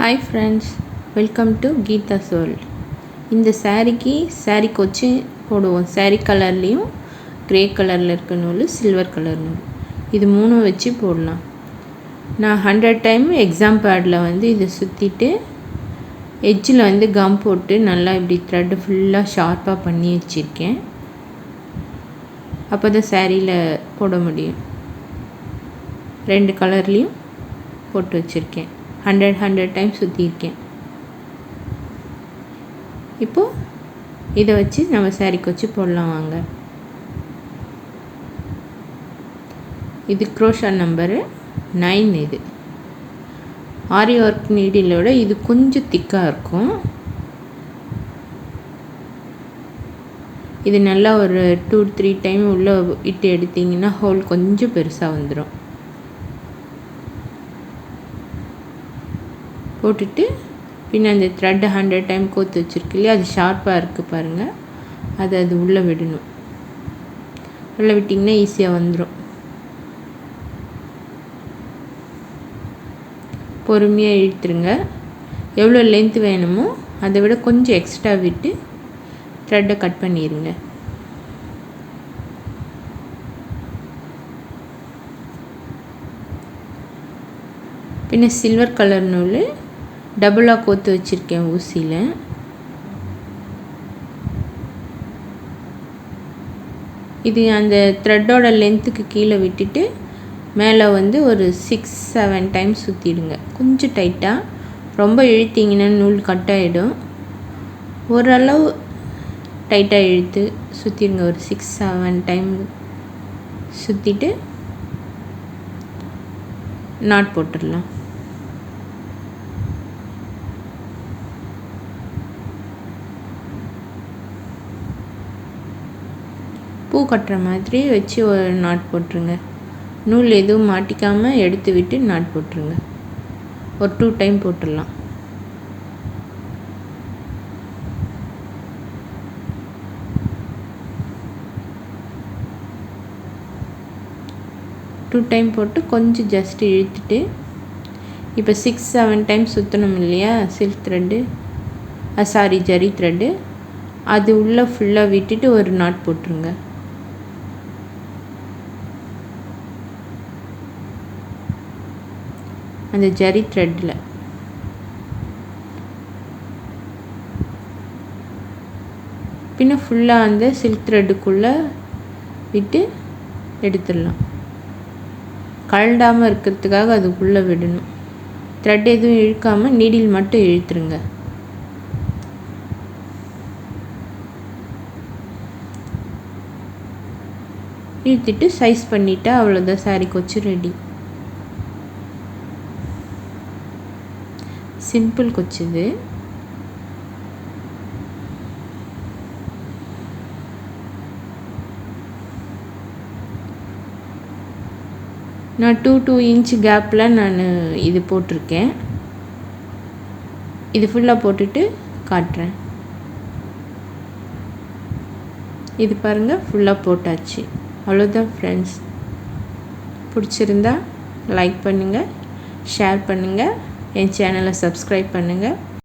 Hi friends, welcome to Geetha's World. இந்த சாரிக்கு sorry கொச்சு போடுவோம். சாரி கலர்லேயும் க்ரே கலரில் இருக்க நூல், சில்வர் கலர் நூல், இது மூணும் வச்சு போடலாம். நான் 100 டைம் எக்ஸாம் பேடில் இதை சுற்றிட்டு எட்ஜில் கம் போட்டு நல்லா இப்படி த்ரெட்டு ஃபுல்லாக ஷார்ப்பாக பண்ணி வச்சுருக்கேன். அப்போ தான் சாரியில் போட முடியும். 2 கலர்லேயும் போட்டு வச்சுருக்கேன். 100 டைம் சுற்றியிருக்கேன். இப்போது இதை வச்சு நம்ம சாரிக்கு வச்சு போடலாம் வாங்க. இது க்ரோஷா நம்பரு 9. இது ஆரி ஒர்க் நீடிலோட இது கொஞ்சம் திக்காக இருக்கும். இது நல்லா ஒரு 2-3 டைம் உள்ளே இட்டு எடுத்திங்கன்னா ஹோல் கொஞ்சம் பெருசாக வந்துடும். போட்டுட்டு பின்ன அந்த த்ரெட்டை 100 டைம் கோத்து வச்சுருக்கு இல்லையா, அது ஷார்ப்பாக இருக்குது பாருங்கள், அது உள்ளே விடணும். உள்ளே விட்டிங்கன்னா ஈஸியாக வந்துடும். பொறுமையாக இழுத்துருங்க. எவ்வளோ லென்த் வேணுமோ அதை விட கொஞ்சம் எக்ஸ்ட்ரா விட்டு த்ரெட்டை கட் பண்ணிடுங்க. பின்ன சில்வர் கலர் நூல் டபுளாக கோத்து வச்சுருக்கேன் ஊசியில். இது அந்த த்ரெட்டோட லென்த்துக்கு கீழே விட்டுட்டு மேலே ஒரு 6-7 டைம் சுற்றிடுங்க. கொஞ்சம் டைட்டாக, ரொம்ப இழுத்திங்கன்னா நூல் கட் ஆகிடும். ஓரளவு டைட்டாக இழுத்து சுற்றிடுங்க. ஒரு 6-7 டைம் சுற்றிட்டு நாட் போட்டுடலாம். பூ கட்டுற மாதிரி வச்சு ஒரு நாட் போட்டுருங்க. நூல் எதுவும் மாட்டிக்காமல் எடுத்து விட்டு நாட் போட்டுருங்க. ஒரு 2 டைம் போட்டுடலாம். போட்டு கொஞ்சம் ஜஸ்ட் இழுத்துட்டு இப்போ 6-7 டைம் சுற்றணும் இல்லையா சில்க் த்ரெட்டு, ஜரி த்ரெட்டு, அது உள்ளே ஃபுல்லாக விட்டுட்டு ஒரு நாட் போட்டுருங்க. அந்த ஜரி த்ரெட்டில் பின்ன ஃபுல்லாக அந்த சில்க் த்ரெட்டுக்குள்ளே விட்டு எடுத்துடலாம். கழண்டாமல் இருக்கிறதுக்காக அதுக்குள்ளே விடணும். த்ரெட் எதுவும் இழுக்காமல் நீடில் மட்டும் இழுத்துருங்க. இழுத்துட்டு சைஸ் பண்ணிட்டா அவ்வளோதான், சாரி கொச்சு ரெடி. சிம்பிள் கொச்சுது. நான் 2 இன்ச் கேப்பில் நான் இது போட்டிருக்கேன். இது ஃபுல்லாக போட்டுட்டு காட்டுறேன். இது பாருங்கள், ஃபுல்லாக போட்டாச்சு. அவ்வளோதான் ஃப்ரெண்ட்ஸ். பிடிச்சிருந்தா லைக் பண்ணுங்கள், ஷேர் பண்ணுங்கள், என் சேனலை சப்ஸ்கிரைப் பண்ணுங்கள்.